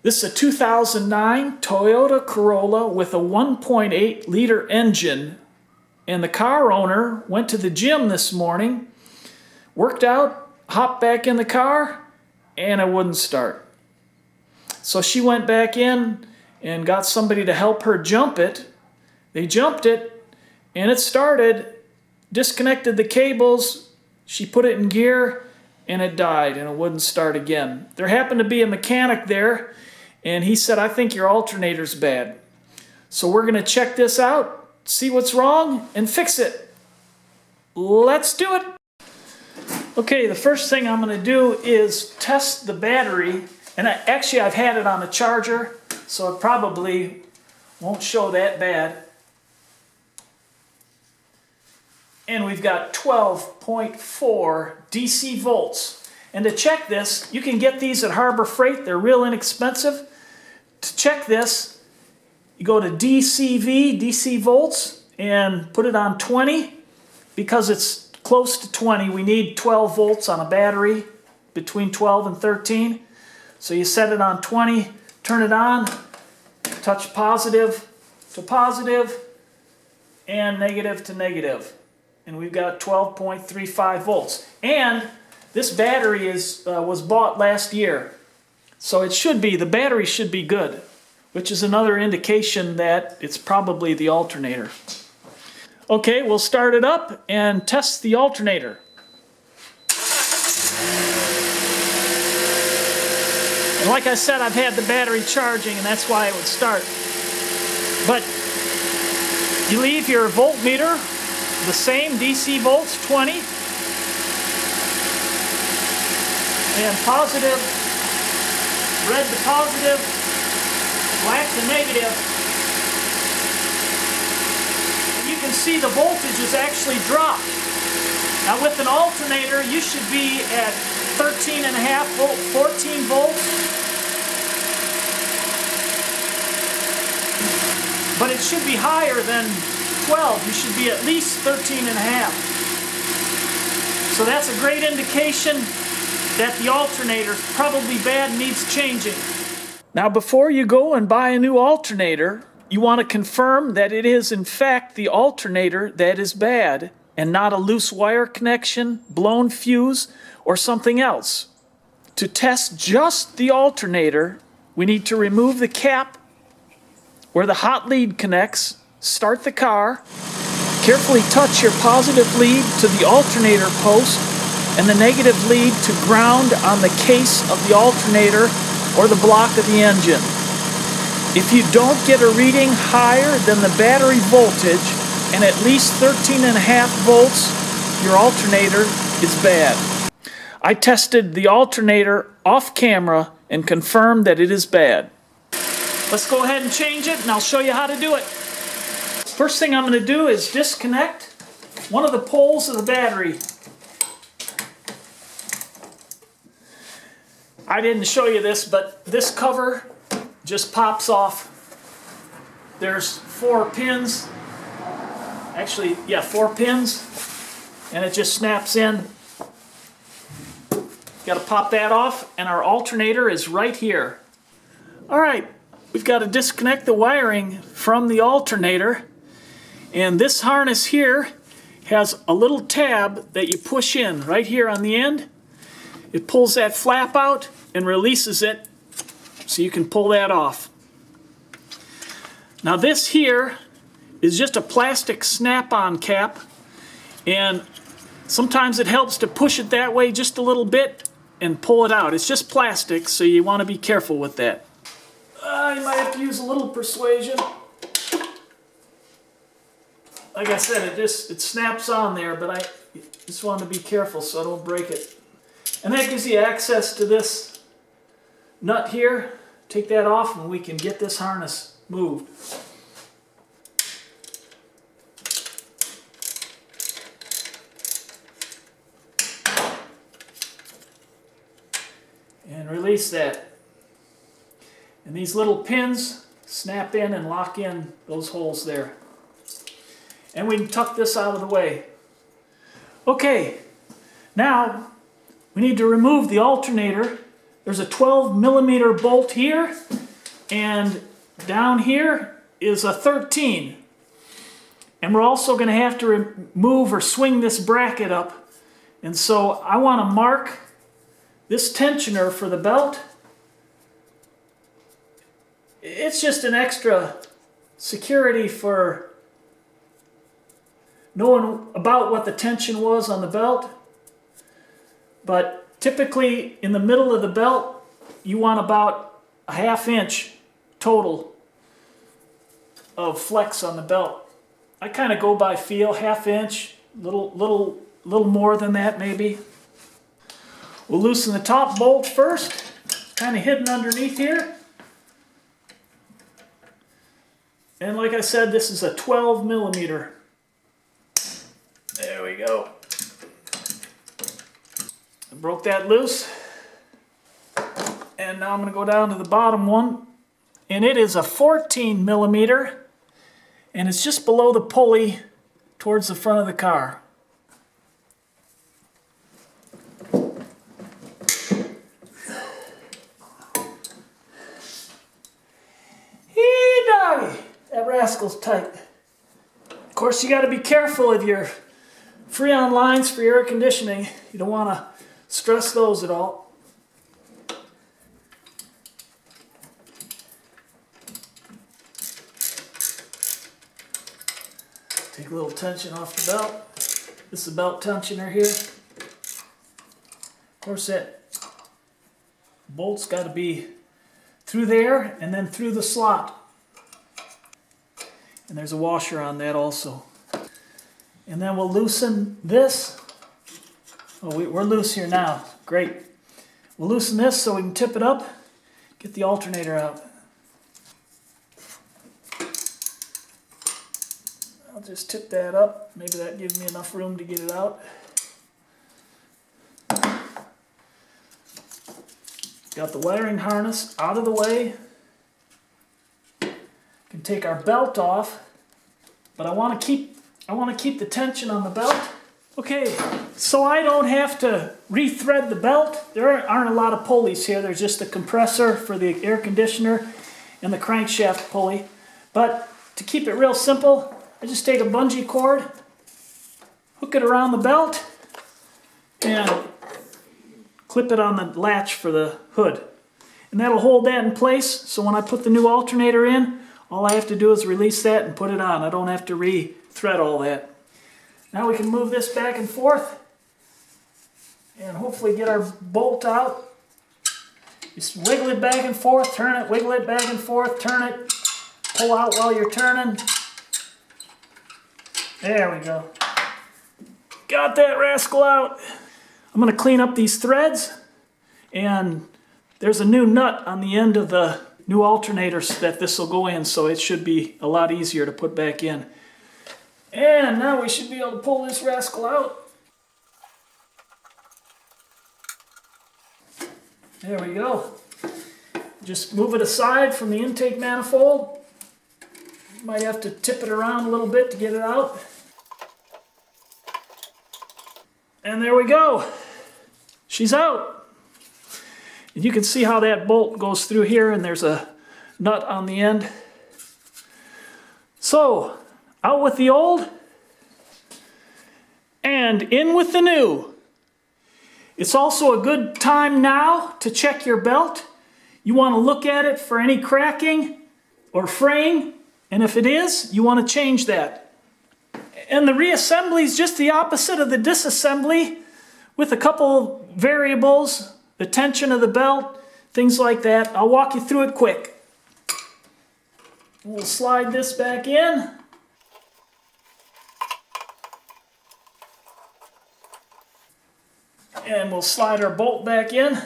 This is a 2009 Toyota Corolla with a 1.8 liter engine, and the car owner went to the gym this morning, worked out, hopped back in the car, and it wouldn't start. So she went back in and got somebody to help her jump it. They jumped it, and it started, disconnected the cables, she put it in gear, and it died, and it wouldn't start again. There happened to be a mechanic there, and he said, "I think your alternator's bad." So we're going to check this out, see what's wrong, and fix it. Let's do it. Okay, the first thing I'm going to do is test the battery. And actually, I've had it on a charger, so it probably won't show that bad. And we've got 12.4 DC volts. And to check this, you can get these at Harbor Freight. They're real inexpensive. To check this, you go to DCV, DC volts, and put it on 20. Because it's close to 20, we need 12 volts on a battery, between 12 and 13. So you set it on 20, turn it on, touch positive to positive, and negative to negative. And we've got 12.35 volts. And this battery was bought last year. So it should be, the battery should be good, which is another indication that it's probably the alternator. Okay, we'll start it up and test the alternator. And like I said, I've had the battery charging, and that's why it would start. But you leave your voltmeter the same, DC volts, 20. And positive, red to positive, black to negative. And you can see the voltage is actually dropped. Now with an alternator, you should be at 13.5 volt, 14 volts. But it should be higher than 12. You should be at least 13.5. So that's a great indication that the alternator is probably bad and needs changing. Now before you go and buy a new alternator, you want to confirm that it is in fact the alternator that is bad and not a loose wire connection, blown fuse, or something else. To test just the alternator, we need to remove the cap where the hot lead connects, start the car, carefully touch your positive lead to the alternator post and the negative lead to ground on the case of the alternator or the block of the engine. If you don't get a reading higher than the battery voltage and at least 13.5 volts, your alternator is bad. I tested the alternator off camera and confirmed that it is bad. Let's go ahead and change it, and I'll show you how to do it. First thing I'm going to do is disconnect one of the poles of the battery. I didn't show you this, but this cover just pops off. There's 4 pins. Actually, yeah, 4 pins, and it just snaps in. Got to pop that off, and our alternator is right here. All right. We've got to disconnect the wiring from the alternator, and this harness here has a little tab that you push in right here on the end. It pulls that flap out and releases it so you can pull that off. Now this here is just a plastic snap-on cap, and sometimes it helps to push it that way just a little bit and pull it out. It's just plastic, so you want to be careful with that. You might have to use a little persuasion. Like I said, it snaps on there, but I just want to be careful so I don't break it. And that gives you access to this nut here. Take that off and we can get this harness moved. And release that. And these little pins snap in and lock in those holes there. And we can tuck this out of the way. Okay, now we need to remove the alternator there's a 12mm bolt here, and down here is a 13. And we're also going to have to remove or swing this bracket up. And so I want to mark this tensioner for the belt. It's just an extra security for knowing about what the tension was on the belt. But typically in the middle of the belt, you want about a 1/2 inch total of flex on the belt. I kind of go by feel, 1/2 inch, little more than that maybe. We'll loosen the top bolt first, kind of hidden underneath here. And like I said, this is a 12mm. There we go. I broke that loose. And now I'm going to go down to the bottom one. And it is a 14mm. And it's just below the pulley towards the front of the car. Hey doggy, that rascal's tight. Of course, you got to be careful of your Freon lines for your air conditioning. You don't want to stress those at all. Take a little tension off the belt. This is the belt tensioner here. Of course, that bolt's got to be through there and then through the slot. And there's a washer on that also. And then we'll loosen this. Oh, we're loose here now. Great. We'll loosen this so we can tip it up, get the alternator out. I'll just tip that up. Maybe that gives me enough room to get it out. Got the wiring harness out of the way. Can take our belt off, but I want to keep the tension on the belt. Okay, so I don't have to re-thread the belt. There aren't a lot of pulleys here. There's just the compressor for the air conditioner and the crankshaft pulley. But to keep it real simple, I just take a bungee cord, hook it around the belt, and clip it on the latch for the hood. And that'll hold that in place, so when I put the new alternator in, all I have to do is release that and put it on. I don't have to re-thread all that. Now we can move this back and forth and hopefully get our bolt out. Just wiggle it back and forth, turn it, wiggle it back and forth, turn it, pull out while you're turning. There we go. Got that rascal out. I'm going to clean up these threads, and there's a new nut on the end of the new alternators that this will go in, so it should be a lot easier to put back in. And now we should be able to pull this rascal out. There we go. Just move it aside from the intake manifold. Might have to tip it around a little bit to get it out. And there we go. She's out. And you can see how that bolt goes through here, and there's a nut on the end. So, out with the old and in with the new. It's also a good time now to check your belt. You want to look at it for any cracking or fraying, and if it is, you want to change that. And the reassembly is just the opposite of the disassembly, with a couple variables, the tension of the belt, things like that. I'll walk you through it quick. We'll slide this back in. And we'll slide our bolt back in.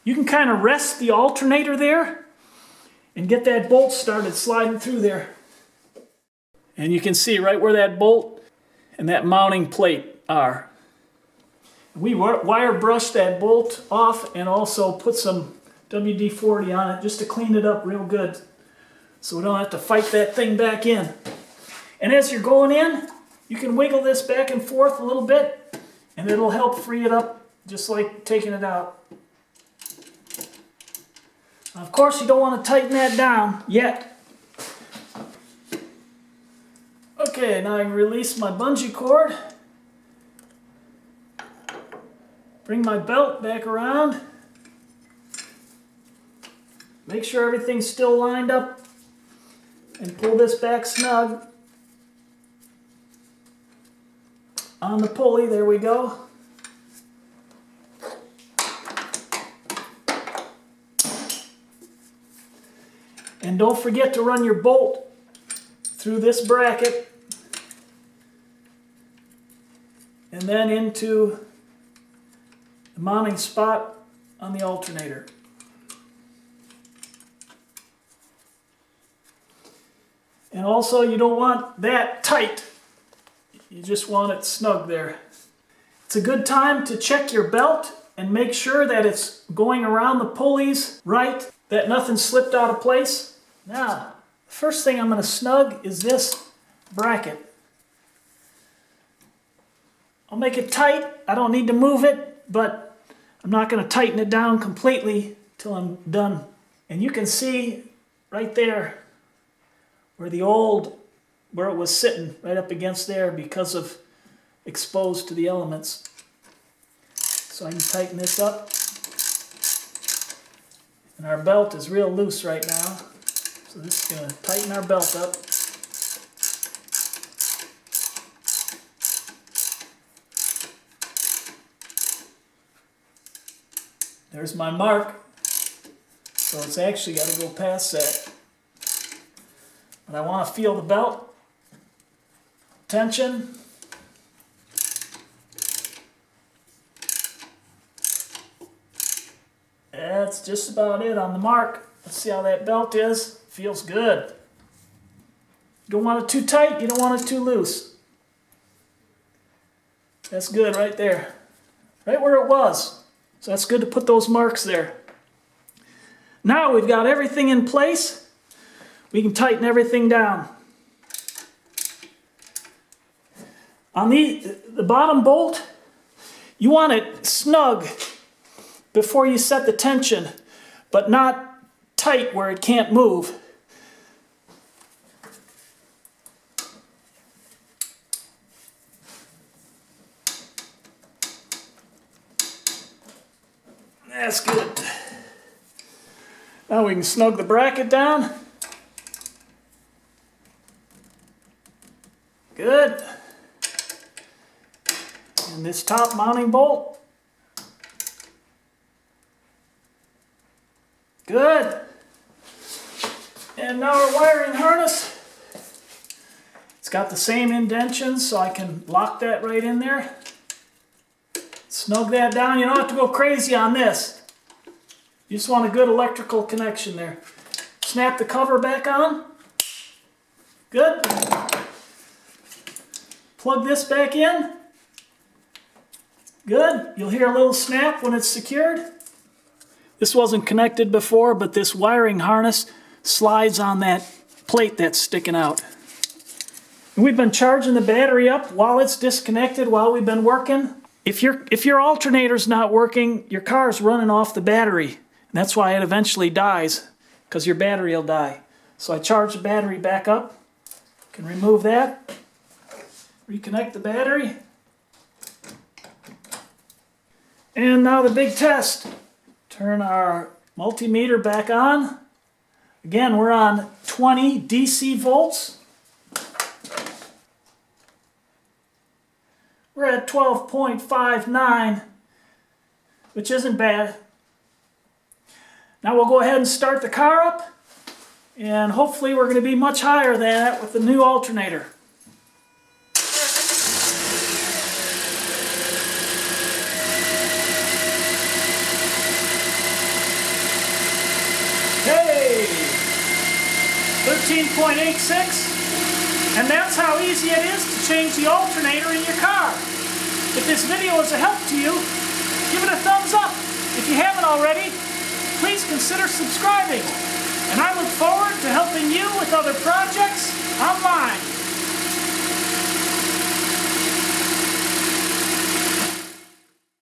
You can kind of rest the alternator there and get that bolt started sliding through there. And you can see right where that bolt and that mounting plate are. We wire brushed that bolt off and also put some WD-40 on it just to clean it up real good, so we don't have to fight that thing back in. And as you're going in, you can wiggle this back and forth a little bit and it'll help free it up just like taking it out. Of course, you don't want to tighten that down yet. Okay, now I can release my bungee cord. Bring my belt back around. Make sure everything's still lined up and pull this back snug on the pulley. There we go. And don't forget to run your bolt through this bracket and then into the mounting spot on the alternator. And also, you don't want that tight. You just want it snug there. It's a good time to check your belt and make sure that it's going around the pulleys right, that nothing slipped out of place. Now, the first thing I'm going to snug is this bracket. I'll make it tight. I don't need to move it, but I'm not going to tighten it down completely till I'm done. And you can see right there where it was sitting right up against there because of exposed to the elements. So I can tighten this up. And our belt is real loose right now. So this is going to tighten our belt up. There's my mark. So it's actually got to go past that. But I want to feel the belt tension. That's just about it on the mark. Let's see how that belt is. Feels good. You don't want it too tight, you don't want it too loose. That's good right there. Right where it was. So that's good to put those marks there. Now we've got everything in place. We can tighten everything down. On the bottom bolt, you want it snug before you set the tension, but not tight where it can't move. That's good. Now we can snug the bracket down. Good. And this top mounting bolt. Good. And now our wiring harness. It's got the same indentions, so I can lock that right in there. Snug that down. You don't have to go crazy on this. You just want a good electrical connection there. Snap the cover back on. Good. Plug this back in. Good. You'll hear a little snap when it's secured. This wasn't connected before, but this wiring harness slides on that plate that's sticking out. And we've been charging the battery up while it's disconnected, while we've been working. If your alternator's not working, your car's running off the battery. And that's why it eventually dies, because your battery will die. So I charge the battery back up. Can remove that. Reconnect the battery. And now the big test. Turn our multimeter back on. Again, we're on 20 DC volts. We're at 12.59, which isn't bad. Now we'll go ahead and start the car up, and hopefully we're going to be much higher than that with the new alternator. Hey! 13.86. And that's how easy it is to change the alternator in your car. If this video is a help to you, give it a thumbs up. If you haven't already, please consider subscribing. And I look forward to helping you with other projects online.